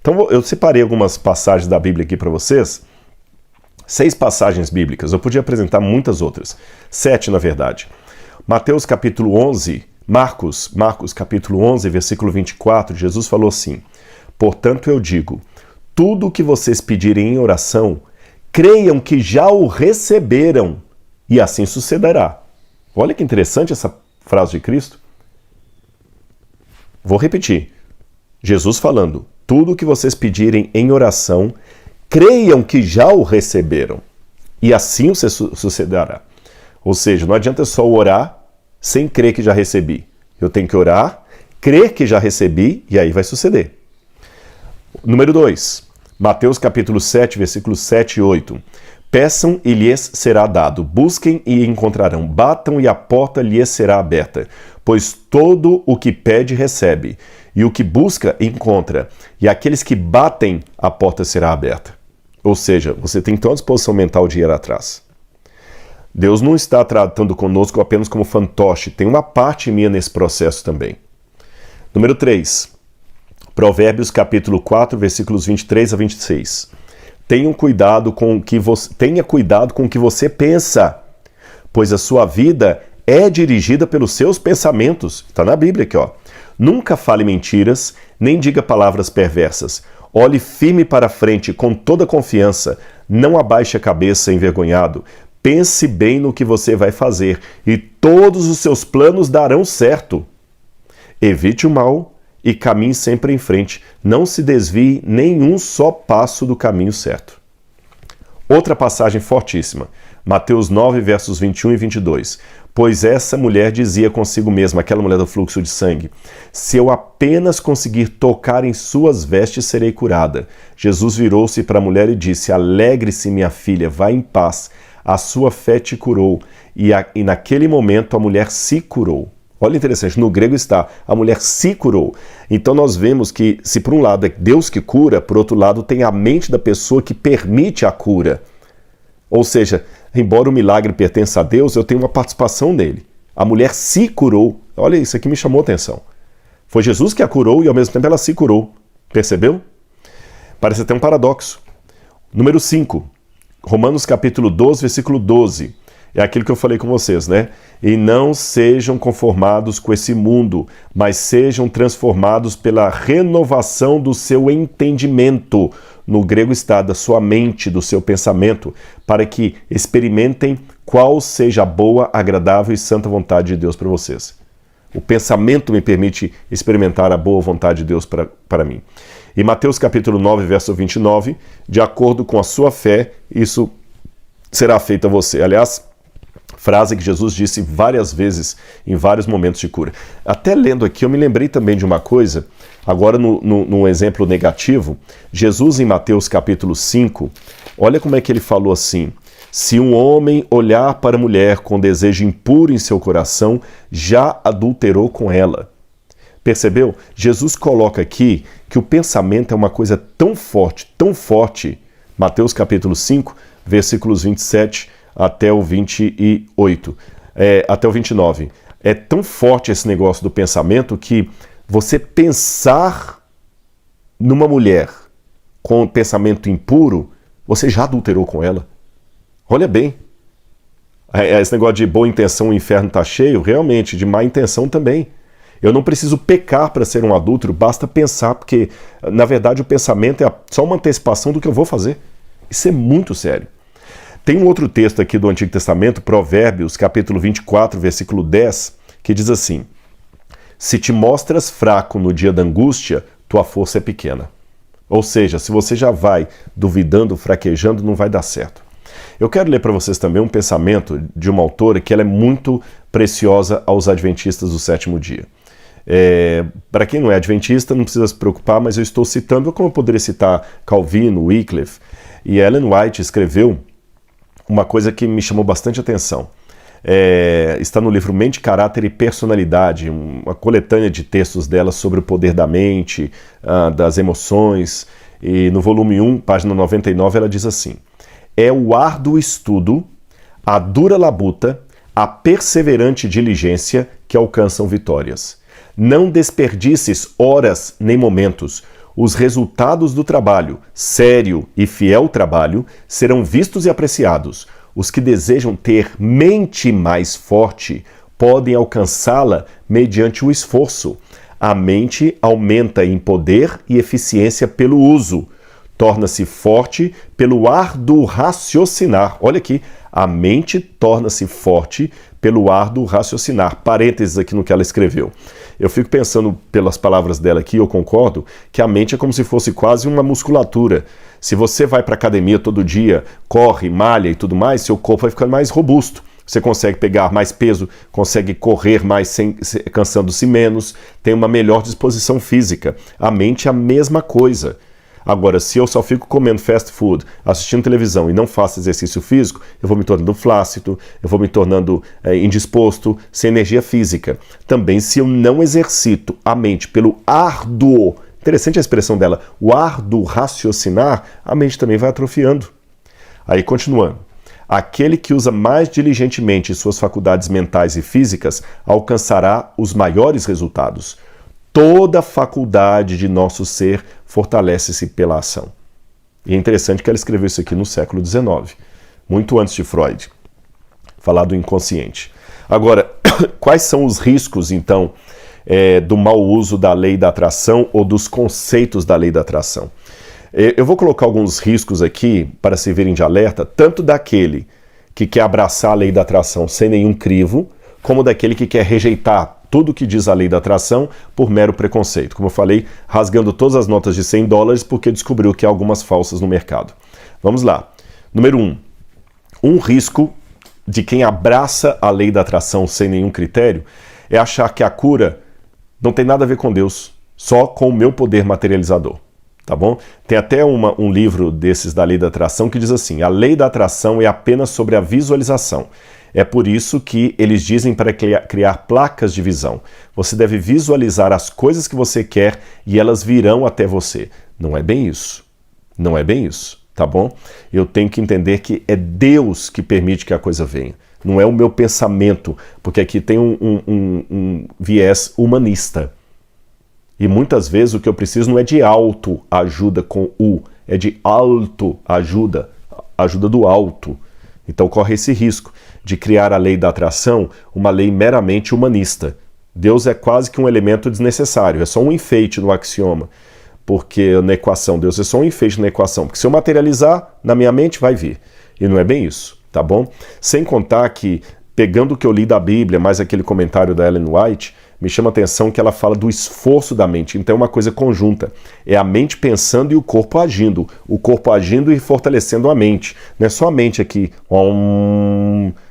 Então eu separei algumas passagens da Bíblia aqui para vocês. 6 passagens bíblicas, eu podia apresentar muitas outras. 7, na verdade. Mateus capítulo 11, Marcos capítulo 11, versículo 24, Jesus falou assim: portanto eu digo, tudo o que vocês pedirem em oração, creiam que já o receberam, e assim sucederá. Olha que interessante essa frase de Cristo. Vou repetir. Jesus falando, tudo o que vocês pedirem em oração, creiam que já o receberam, e assim sucederá. Ou seja, não adianta só orar sem crer que já recebi. Eu tenho que orar, crer que já recebi, e aí vai suceder. Número 2, Mateus capítulo 7, versículos 7 e 8. Peçam e lhes será dado, busquem e encontrarão, batam e a porta lhes será aberta. Pois todo o que pede recebe, e o que busca encontra, e aqueles que batem, a porta será aberta. Ou seja, você tem toda a disposição mental de ir atrás. Deus não está tratando conosco apenas como fantoche, tem uma parte minha nesse processo também. Número 3, Provérbios capítulo 4, versículos 23 a 26. Tenha cuidado com o que você pensa, pois a sua vida é dirigida pelos seus pensamentos. Está na Bíblia aqui, ó. Nunca fale mentiras, nem diga palavras perversas. Olhe firme para a frente com toda confiança. Não abaixe a cabeça envergonhado. Pense bem no que você vai fazer e todos os seus planos darão certo. Evite o mal e caminhe sempre em frente. Não se desvie nenhum só passo do caminho certo. Outra passagem fortíssima. Mateus 9, versos 21 e 22. Pois essa mulher dizia consigo mesma, aquela mulher do fluxo de sangue, se eu apenas conseguir tocar em suas vestes, serei curada. Jesus virou-se para a mulher e disse, alegre-se, minha filha, vá em paz, a sua fé te curou. E naquele momento a mulher se curou. Olha interessante, no grego está, a mulher se curou. Então nós vemos que, se por um lado é Deus que cura, por outro lado tem a mente da pessoa que permite a cura. Ou seja, embora o milagre pertença a Deus, eu tenho uma participação nele. A mulher se curou. Olha, isso aqui me chamou a atenção. Foi Jesus que a curou e ao mesmo tempo ela se curou. Percebeu? Parece até um paradoxo. Número 5. Romanos capítulo 12, versículo 12. É aquilo que eu falei com vocês, né? E não sejam conformados com esse mundo, mas sejam transformados pela renovação do seu entendimento. No grego está da sua mente, do seu pensamento, para que experimentem qual seja a boa, agradável e santa vontade de Deus para vocês. O pensamento me permite experimentar a boa vontade de Deus para mim. E Mateus capítulo 9, verso 29, de acordo com a sua fé, isso será feito a você. Aliás, frase que Jesus disse várias vezes em vários momentos de cura. Até lendo aqui, eu me lembrei também de uma coisa, agora no exemplo negativo, Jesus em Mateus capítulo 5, olha como é que ele falou assim, se um homem olhar para a mulher com desejo impuro em seu coração, já adulterou com ela. Percebeu? Jesus coloca aqui que o pensamento é uma coisa tão forte, Mateus capítulo 5, versículos 27 até o 28, até o 29. É tão forte esse negócio do pensamento que você pensar numa mulher com pensamento impuro, você já adulterou com ela. Olha bem. Esse negócio de boa intenção o inferno está cheio, realmente, de má intenção também. Eu não preciso pecar para ser um adúltero, basta pensar, porque, na verdade, o pensamento é só uma antecipação do que eu vou fazer. Isso é muito sério. Tem um outro texto aqui do Antigo Testamento, Provérbios, capítulo 24, versículo 10, que diz assim, se te mostras fraco no dia da angústia, tua força é pequena. Ou seja, se você já vai duvidando, fraquejando, não vai dar certo. Eu quero ler para vocês também um pensamento de uma autora que ela é muito preciosa aos adventistas do sétimo dia. Para quem não é adventista, não precisa se preocupar, mas eu estou citando, como eu poderia citar Calvino, Wycliffe, e Ellen White escreveu uma coisa que me chamou bastante atenção. Está no livro Mente, Caráter e Personalidade, uma coletânea de textos dela sobre o poder da mente, das emoções, e no volume 1, página 99, ela diz assim, é o árduo estudo, a dura labuta, a perseverante diligência que alcançam vitórias. Não desperdices horas nem momentos. Os resultados do trabalho, sério e fiel trabalho, serão vistos e apreciados. Os que desejam ter mente mais forte podem alcançá-la mediante o esforço. A mente aumenta em poder e eficiência pelo uso. Torna-se forte pelo árduo raciocinar. Olha aqui, a mente torna-se forte pelo árduo raciocinar. Parênteses aqui no que ela escreveu. Eu fico pensando pelas palavras dela aqui, eu concordo, que a mente é como se fosse quase uma musculatura. Se você vai para a academia todo dia, corre, malha e tudo mais, seu corpo vai ficando mais robusto. Você consegue pegar mais peso, consegue correr mais cansando-se menos, tem uma melhor disposição física. A mente é a mesma coisa. Agora, se eu só fico comendo fast food, assistindo televisão e não faço exercício físico, eu vou me tornando flácido, eu vou me tornando indisposto, sem energia física. Também, se eu não exercito a mente pelo árduo, interessante a expressão dela, o árduo raciocinar, a mente também vai atrofiando. Aí, continuando. Aquele que usa mais diligentemente suas faculdades mentais e físicas alcançará os maiores resultados. Toda faculdade de nosso ser fortalece-se pela ação. E é interessante que ela escreveu isso aqui no século XIX, muito antes de Freud, falar do inconsciente. Agora, quais são os riscos, então, do mau uso da lei da atração ou dos conceitos da lei da atração? Eu vou colocar alguns riscos aqui para servirem de alerta, tanto daquele que quer abraçar a lei da atração sem nenhum crivo, como daquele que quer rejeitar tudo que diz a lei da atração por mero preconceito. Como eu falei, rasgando todas as notas de $100 porque descobriu que há algumas falsas no mercado. Vamos lá. Número 1. Um risco de quem abraça a lei da atração sem nenhum critério é achar que a cura não tem nada a ver com Deus, só com o meu poder materializador. Tá bom? Tem até um livro desses da lei da atração que diz assim: a lei da atração é apenas sobre a visualização. É por isso que eles dizem para criar placas de visão. Você deve visualizar as coisas que você quer e elas virão até você. Não é bem isso. Não é bem isso, tá bom? Eu tenho que entender que é Deus que permite que a coisa venha. Não é o meu pensamento, porque aqui tem um viés humanista. E muitas vezes o que eu preciso não é de autoajuda com U, é de autoajuda, ajuda do alto. Então corre esse risco de criar a lei da atração uma lei meramente humanista. Deus é quase que um elemento desnecessário, é só um enfeite no axioma, porque na equação, Deus é só um enfeite na equação, porque se eu materializar, na minha mente vai vir. E não é bem isso, tá bom? Sem contar que, pegando o que eu li da Bíblia, mais aquele comentário da Ellen White, me chama a atenção que ela fala do esforço da mente. Então é uma coisa conjunta. É a mente pensando e o corpo agindo. O corpo agindo e fortalecendo a mente. Não é só a mente aqui,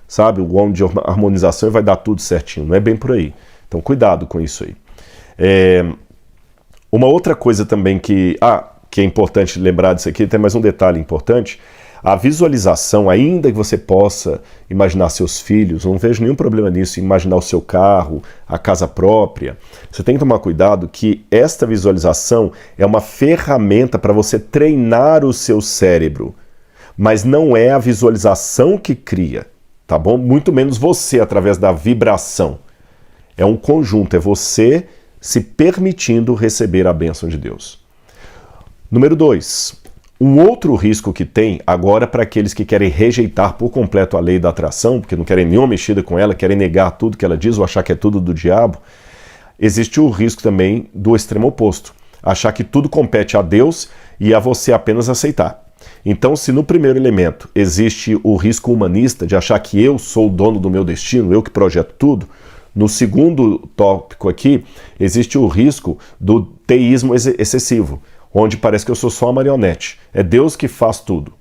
sabe, o om de harmonização e vai dar tudo certinho. Não é bem por aí. Então cuidado com isso aí. Uma outra coisa também que é importante lembrar disso aqui, tem mais um detalhe importante. A visualização, ainda que você possa imaginar seus filhos, não vejo nenhum problema nisso, imaginar o seu carro, a casa própria, você tem que tomar cuidado que esta visualização é uma ferramenta para você treinar o seu cérebro, mas não é a visualização que cria, tá bom? Muito menos você, através da vibração. É um conjunto, é você se permitindo receber a bênção de Deus. Número 2. Um outro risco que tem, agora para aqueles que querem rejeitar por completo a lei da atração, porque não querem nenhuma mexida com ela, querem negar tudo que ela diz ou achar que é tudo do diabo, existe o risco também do extremo oposto. Achar que tudo compete a Deus e a você apenas aceitar. Então, se no primeiro elemento existe o risco humanista de achar que eu sou o dono do meu destino, eu que projeto tudo, no segundo tópico aqui, existe o risco do teísmo excessivo, onde parece que eu sou só uma marionete. É Deus que faz tudo.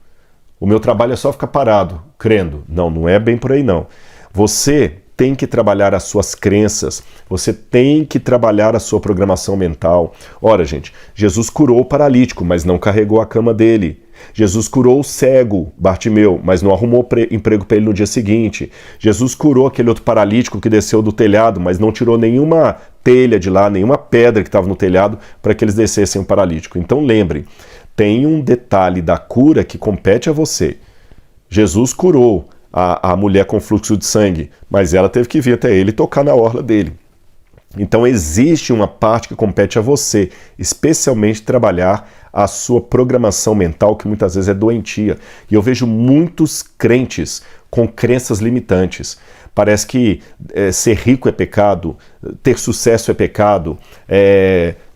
O meu trabalho é só ficar parado, crendo. Não é bem por aí não. Você tem que trabalhar as suas crenças, você tem que trabalhar a sua programação mental. Ora, gente, Jesus curou o paralítico, mas não carregou a cama dele. Jesus curou o cego, Bartimeu, mas não arrumou emprego para ele no dia seguinte. Jesus curou aquele outro paralítico que desceu do telhado, mas não tirou nenhuma telha de lá, nenhuma pedra que estava no telhado para que eles descessem o paralítico. Então lembre, tem um detalhe da cura que compete a você. Jesus curou a mulher com fluxo de sangue, mas ela teve que vir até ele e tocar na orla dele. Então existe uma parte que compete a você, especialmente trabalhar a sua programação mental, que muitas vezes é doentia. E eu vejo muitos crentes com crenças limitantes. Parece que ser rico é pecado, ter sucesso é pecado,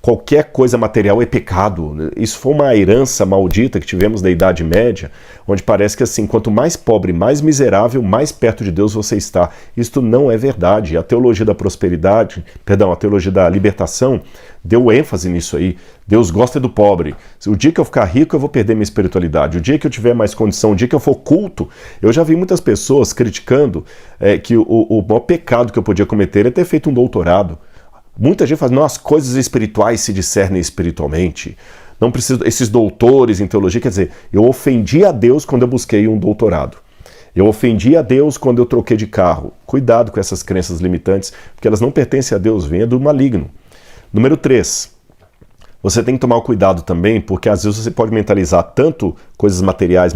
qualquer coisa material é pecado. Isso foi uma herança maldita que tivemos da Idade Média, onde parece que assim, quanto mais pobre, mais miserável, mais perto de Deus você está. Isto não é verdade. A teologia da prosperidade, a teologia da libertação, deu ênfase nisso aí. Deus gosta do pobre. O dia que eu ficar rico, eu vou perder minha espiritualidade. O dia que eu tiver mais condição, o dia que eu for culto, eu já vi muitas pessoas criticando que o maior pecado que eu podia cometer é ter feito um doutorado. Muita gente fala, não, as coisas espirituais se discernem espiritualmente. Não preciso, esses doutores em teologia, quer dizer, eu ofendi a Deus quando eu busquei um doutorado. Eu ofendi a Deus quando eu troquei de carro. Cuidado com essas crenças limitantes, porque elas não pertencem a Deus, vêm do maligno. Número 3. Você tem que tomar cuidado também, porque às vezes você pode mentalizar tanto coisas materiais,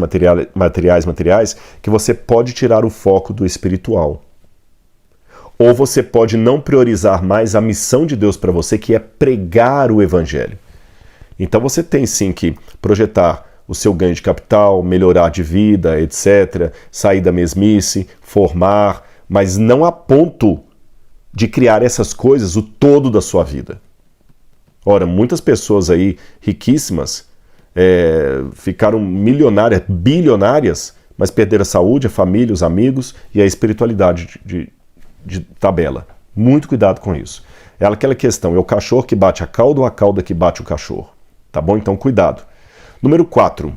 que você pode tirar o foco do espiritual. Ou você pode não priorizar mais a missão de Deus para você, que é pregar o evangelho. Então você tem sim que projetar o seu ganho de capital, melhorar de vida, etc., sair da mesmice, formar, mas não a ponto de criar essas coisas o todo da sua vida. Ora, muitas pessoas aí riquíssimas ficaram milionárias, bilionárias, mas perderam a saúde, a família, os amigos e a espiritualidade de tabela. Muito cuidado com isso. É aquela questão, é o cachorro que bate a cauda ou a cauda que bate o cachorro? Tá bom? Então cuidado. Número 4.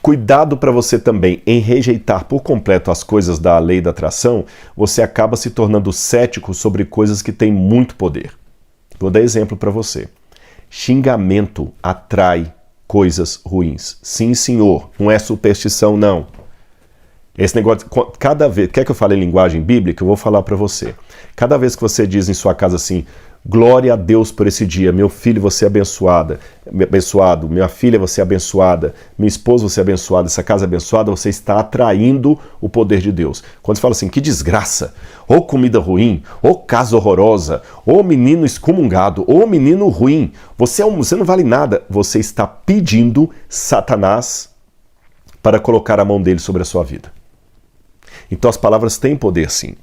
Cuidado para você também em rejeitar por completo as coisas da lei da atração, você acaba se tornando cético sobre coisas que têm muito poder. Vou dar exemplo para você. Xingamento atrai coisas ruins. Sim, senhor. Não é superstição, não. Esse negócio, cada vez, quer que eu fale em linguagem bíblica? Eu vou falar para você. Cada vez que você diz em sua casa assim, glória a Deus por esse dia, meu filho, você é abençoado, minha filha, você é abençoada, minha esposa, você é abençoada, essa casa é abençoada, você está atraindo o poder de Deus. Quando você fala assim, que desgraça, ou comida ruim, ou casa horrorosa, ou menino excomungado, ou menino ruim, você não vale nada, você está pedindo Satanás para colocar a mão dele sobre a sua vida. Então as palavras têm poder sim.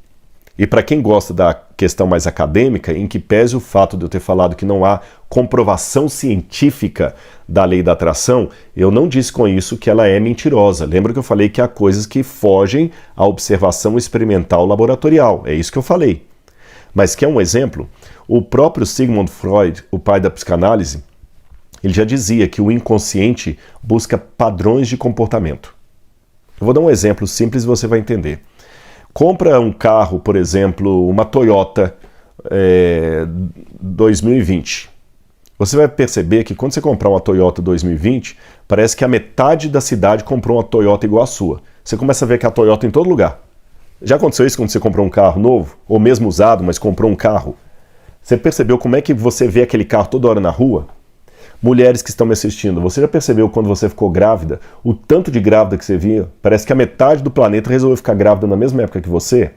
E para quem gosta da questão mais acadêmica, em que pese o fato de eu ter falado que não há comprovação científica da lei da atração, eu não disse com isso que ela é mentirosa. Lembra que eu falei que há coisas que fogem à observação experimental laboratorial. É isso que eu falei. Mas quer um exemplo? O próprio Sigmund Freud, o pai da psicanálise, ele já dizia que o inconsciente busca padrões de comportamento. Eu vou dar um exemplo simples e você vai entender. Compra um carro, por exemplo, uma Toyota 2020. Você vai perceber que quando você comprar uma Toyota 2020, parece que a metade da cidade comprou uma Toyota igual a sua. Você começa a ver que a Toyota em todo lugar. Já aconteceu isso quando você comprou um carro novo? Ou mesmo usado, mas comprou um carro? Você percebeu como é que você vê aquele carro toda hora na rua? Mulheres que estão me assistindo, você já percebeu quando você ficou grávida, o tanto de grávida que você via? Parece que a metade do planeta resolveu ficar grávida na mesma época que você.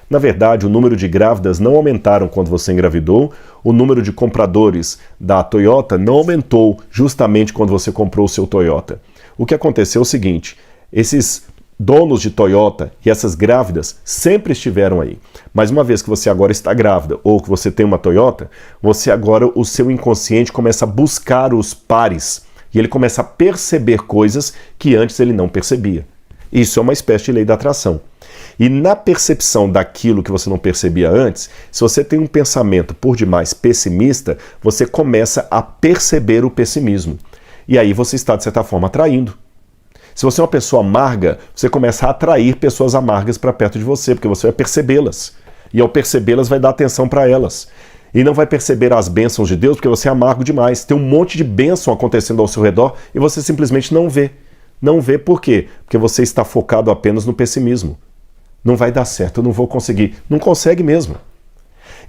Na verdade, o número de grávidas não aumentaram quando você engravidou, o número de compradores da Toyota não aumentou justamente quando você comprou o seu Toyota. O que aconteceu é o seguinte, esses donos de Toyota e essas grávidas sempre estiveram aí. Mas uma vez que você agora está grávida ou que você tem uma Toyota, você agora, o seu inconsciente começa a buscar os pares e ele começa a perceber coisas que antes ele não percebia. Isso é uma espécie de lei da atração. E na percepção daquilo que você não percebia antes, se você tem um pensamento por demais pessimista, você começa a perceber o pessimismo. E aí você está, de certa forma, atraindo. Se você é uma pessoa amarga, você começa a atrair pessoas amargas para perto de você, porque você vai percebê-las. E ao percebê-las, vai dar atenção para elas. E não vai perceber as bênçãos de Deus, porque você é amargo demais. Tem um monte de bênção acontecendo ao seu redor e você simplesmente não vê. Não vê por quê? Porque você está focado apenas no pessimismo. Não vai dar certo, eu não vou conseguir. Não consegue mesmo.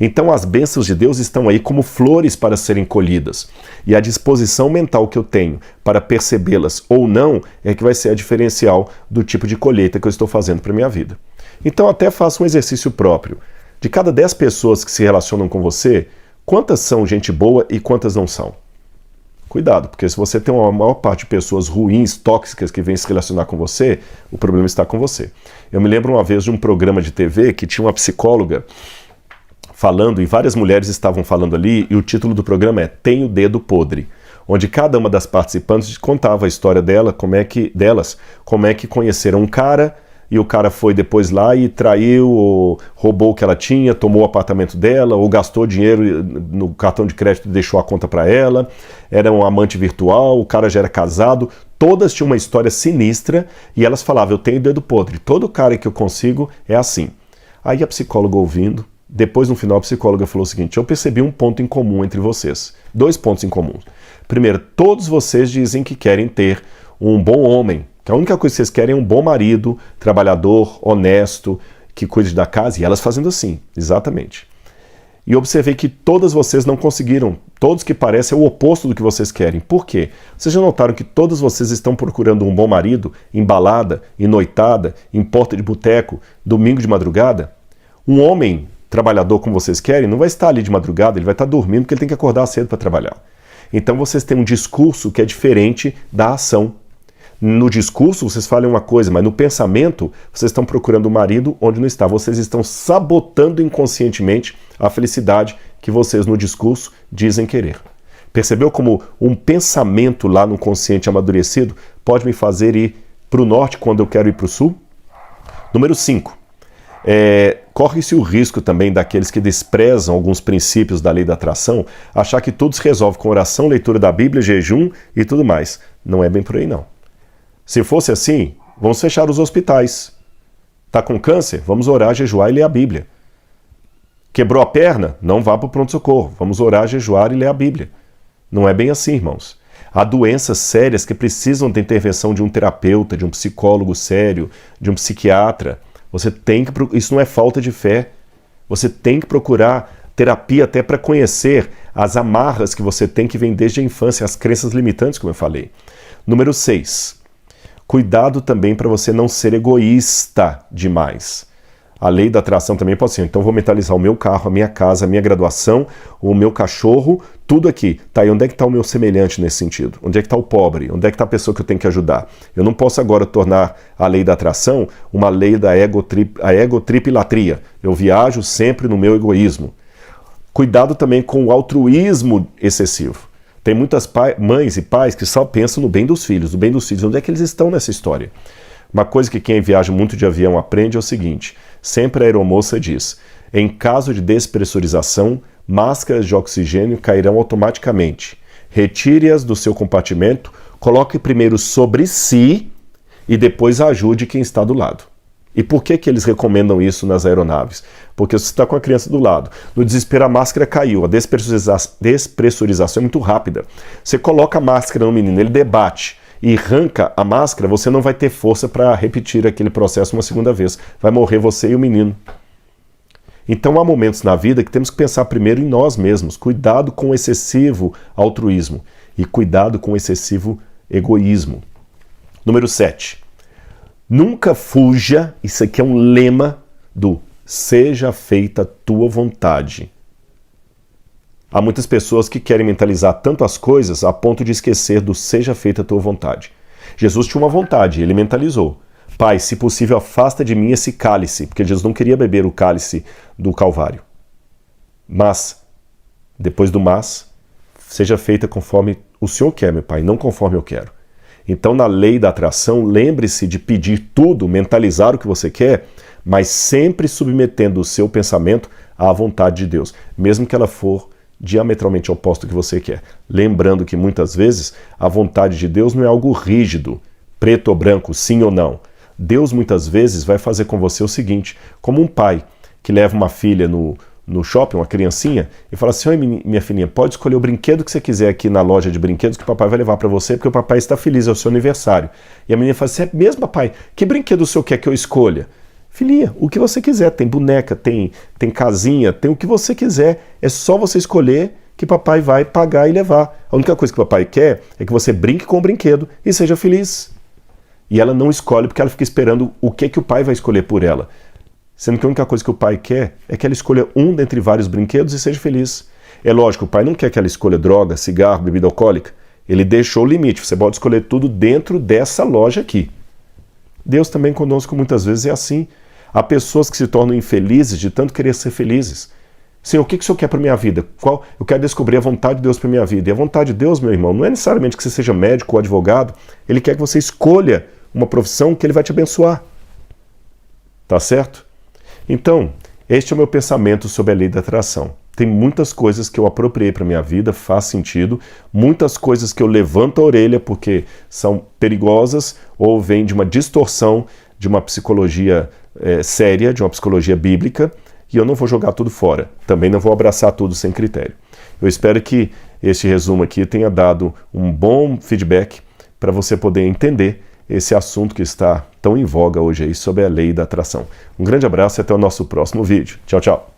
Então as bênçãos de Deus estão aí como flores para serem colhidas. E a disposição mental que eu tenho para percebê-las ou não é que vai ser a diferencial do tipo de colheita que eu estou fazendo para a minha vida. Então até faça um exercício próprio De cada 10 pessoas que se relacionam com você, quantas são gente boa e quantas não são? Cuidado, porque se você tem uma maior parte de pessoas ruins, tóxicas, que vêm se relacionar com você, o problema está com você. Eu me lembro uma vez de um programa de TV que tinha uma psicóloga falando, e várias mulheres estavam falando ali, e o título do programa é Tem o Dedo Podre, onde cada uma das participantes contava a história delas, como é que conheceram um cara, e o cara foi depois lá e traiu, ou roubou o que ela tinha, tomou o apartamento dela, ou gastou dinheiro no cartão de crédito e deixou a conta para ela, era um amante virtual, o cara já era casado, todas tinham uma história sinistra, e elas falavam, eu tenho dedo podre, todo cara que eu consigo é assim. Aí a psicóloga ouvindo, depois no final a psicóloga falou o seguinte, eu percebi um ponto em comum entre vocês, 2 pontos em comum. Primeiro, todos vocês dizem que querem ter um bom homem, que a única coisa que vocês querem é um bom marido, trabalhador, honesto, que cuide da casa, e elas fazendo assim, exatamente. E observei que todas vocês não conseguiram, todos que parecem é o oposto do que vocês querem. Por quê? Vocês já notaram que todos vocês estão procurando um bom marido em balada, em noitada, em porta de boteco, domingo de madrugada? Um homem trabalhador como vocês querem não vai estar ali de madrugada, ele vai estar dormindo porque ele tem que acordar cedo para trabalhar. Então vocês têm um discurso que é diferente da ação. No discurso vocês falam uma coisa, mas no pensamento vocês estão procurando um marido onde não está. Vocês estão sabotando inconscientemente a felicidade que vocês no discurso dizem querer. Percebeu como um pensamento lá no consciente amadurecido pode me fazer ir para o norte quando eu quero ir para o sul? Número 5. Corre-se o risco também daqueles que desprezam alguns princípios da lei da atração, achar que tudo se resolve com oração, leitura da Bíblia, jejum e tudo mais. Não é bem por aí não. Se fosse assim, vamos fechar os hospitais. Está com câncer? Vamos orar, jejuar e ler a Bíblia. Quebrou a perna? Não vá para o pronto-socorro. Vamos orar, jejuar e ler a Bíblia. Não é bem assim, irmãos. Há doenças sérias que precisam da intervenção de um terapeuta, de um psicólogo sério, de um psiquiatra. Isso não é falta de fé. Você tem que procurar terapia até para conhecer as amarras que você tem que vem desde a infância, as crenças limitantes, como eu falei. Número 6. Cuidado também para você não ser egoísta demais. A lei da atração também pode ser, então vou mentalizar o meu carro, a minha casa, a minha graduação, o meu cachorro, tudo aqui. Tá, e onde é que está o meu semelhante nesse sentido? Onde é que está o pobre? Onde é que está a pessoa que eu tenho que ajudar? Eu não posso agora tornar a lei da atração uma lei da egotripilatria. Eu viajo sempre no meu egoísmo. Cuidado também com o altruísmo excessivo. Tem muitas mães e pais que só pensam no bem dos filhos. No bem dos filhos, onde é que eles estão nessa história? Uma coisa que quem viaja muito de avião aprende é o seguinte, sempre a aeromoça diz, em caso de despressurização, máscaras de oxigênio cairão automaticamente. Retire-as do seu compartimento, coloque primeiro sobre si e depois ajude quem está do lado. E por que eles recomendam isso nas aeronaves? Porque você está com a criança do lado. No desespero a máscara caiu, a despressurização é muito rápida. Você coloca a máscara no menino, ele debate e arranca a máscara, você não vai ter força para repetir aquele processo uma segunda vez. Vai morrer você e o menino. Então há momentos na vida que temos que pensar primeiro em nós mesmos. Cuidado com o excessivo altruísmo e cuidado com o excessivo egoísmo. Número 7. Nunca fuja, isso aqui é um lema do seja feita a tua vontade. Há muitas pessoas que querem mentalizar tanto as coisas a ponto de esquecer do seja feita a tua vontade. Jesus tinha uma vontade, ele mentalizou. Pai, se possível, afasta de mim esse cálice, porque Jesus não queria beber o cálice do Calvário. Mas, depois do mas, seja feita conforme o Senhor quer, meu Pai, não conforme eu quero. Então, na lei da atração, lembre-se de pedir tudo, mentalizar o que você quer, mas sempre submetendo o seu pensamento à vontade de Deus, mesmo que ela for diametralmente oposta ao que você quer. Lembrando que muitas vezes a vontade de Deus não é algo rígido, preto ou branco, sim ou não. Deus muitas vezes vai fazer com você o seguinte, como um pai que leva uma filha no shopping, uma criancinha, e fala assim, oi minha filhinha, pode escolher o brinquedo que você quiser aqui na loja de brinquedos que o papai vai levar para você, porque o papai está feliz, é o seu aniversário. E a menina fala assim, é mesmo papai, que brinquedo o senhor quer que eu escolha? Filhinha, o que você quiser, tem boneca, tem casinha, tem o que você quiser, é só você escolher que papai vai pagar e levar. A única coisa que o papai quer é que você brinque com o brinquedo e seja feliz. E ela não escolhe porque ela fica esperando o que o pai vai escolher por ela. Sendo que a única coisa que o pai quer é que ela escolha um dentre vários brinquedos e seja feliz. É lógico, o pai não quer que ela escolha droga, cigarro, bebida alcoólica. Ele deixou o limite, você pode escolher tudo dentro dessa loja aqui. Deus também conosco muitas vezes é assim. Há pessoas que se tornam infelizes de tanto querer ser felizes. Senhor, o que o Senhor quer para a minha vida? Eu quero descobrir a vontade de Deus para a minha vida. E a vontade de Deus, meu irmão, não é necessariamente que você seja médico ou advogado. Ele quer que você escolha uma profissão que Ele vai te abençoar. Tá certo? Então, este é o meu pensamento sobre a lei da atração. Tem muitas coisas que eu apropriei para a minha vida, faz sentido. Muitas coisas que eu levanto a orelha porque são perigosas ou vêm de uma distorção de uma psicologia séria, de uma psicologia bíblica. E eu não vou jogar tudo fora. Também não vou abraçar tudo sem critério. Eu espero que este resumo aqui tenha dado um bom feedback para você poder entender esse assunto que está tão em voga hoje aí sobre a lei da atração. Um grande abraço e até o nosso próximo vídeo. Tchau, tchau.